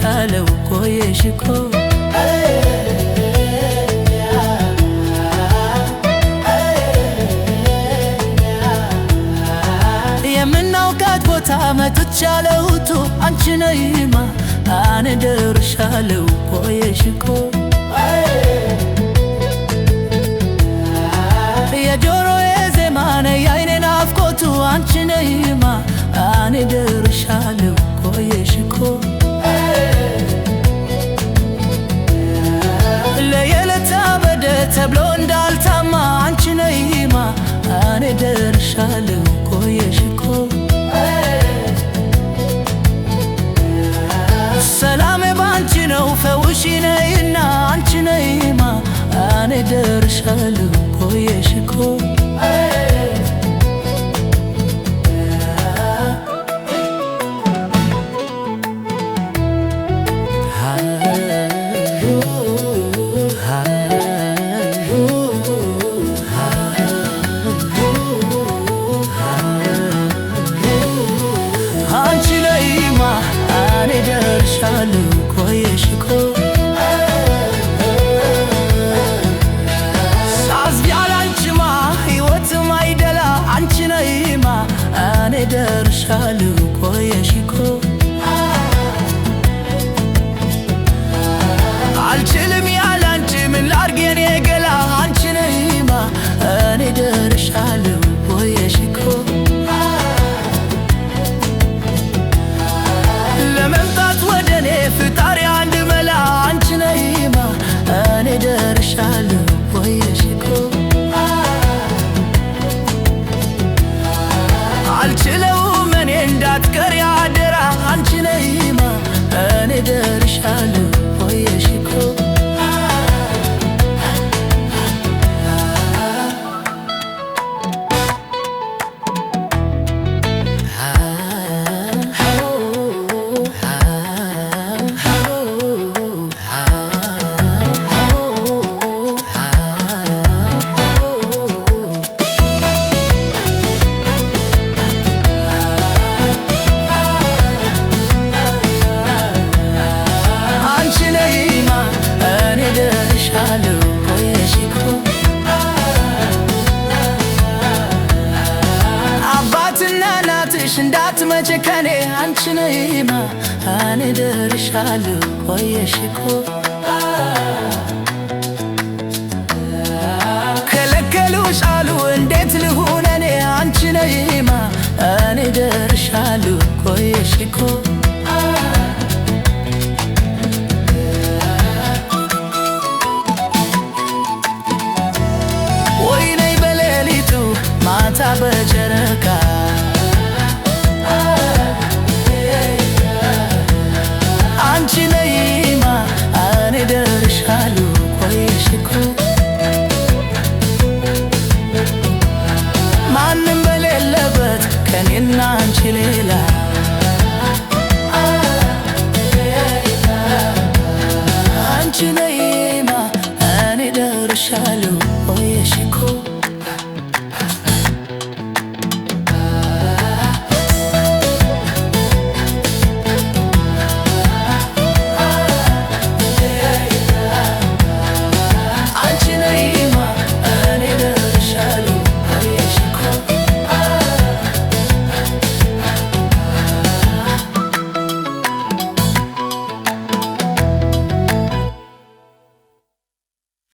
ደርሻለሁ ቆየሽ እኮ የምናውቃት ቦታ መጥቻለሁ አንቺ ነይማ እኔ ደርሻለሁ ቆየሽ እኮ የጆሮዬ ዜማ ነይ የዓይኔ ናፍቆቱ አንቺ ነይማ እኔ ደርሻለሁ ቆየሽ እኮ ለየለታ በደ ተብሎ እንዳልታማ አንቺ ነይማ እኔ ደርሻለሁ ቆየሽ እኮ ሰላሜ ባንቺ ነው ፈውሺ ነይና አንቺ ነይማ እኔ ደርሻለሁ ቆየሽ እኮ አንቺ ነይማ እኔ ደርሻለሁ ቆየሽ እኮ ሳዝያላንቺማ ሕይወትም አይደላ አንቺ ነይማ እኔ ደርሻለሁ ቆየሽ እኮ አልችልም ያላንቺ ምን ላድርግ የኔ ገላ አንቺ ነይማ እኔ ደርሻለሁ ቆየሽ እኮ ለመምጣት ወደኔ ፍጣሪ አንድ መላ አንቺ ነይማ እኔ ደርሻለሁ ቆየሽ እኮ አልችለውም እኔ እንዳትቀሪ አደራ አንቺ ነይማ እኔ ደርሻለሁ ቆየሽ እኮ አባትና እናትሽ እንዳትመጪ ከኔ አንቺ ነይማ እኔ ደርሻለሁ ቆየሽ እኮ ከለከሉሽ አሉ እንዴት ልሁን እኔ አንቺ ነይማ እኔ ደርሻለሁ ቆየሽ እኮ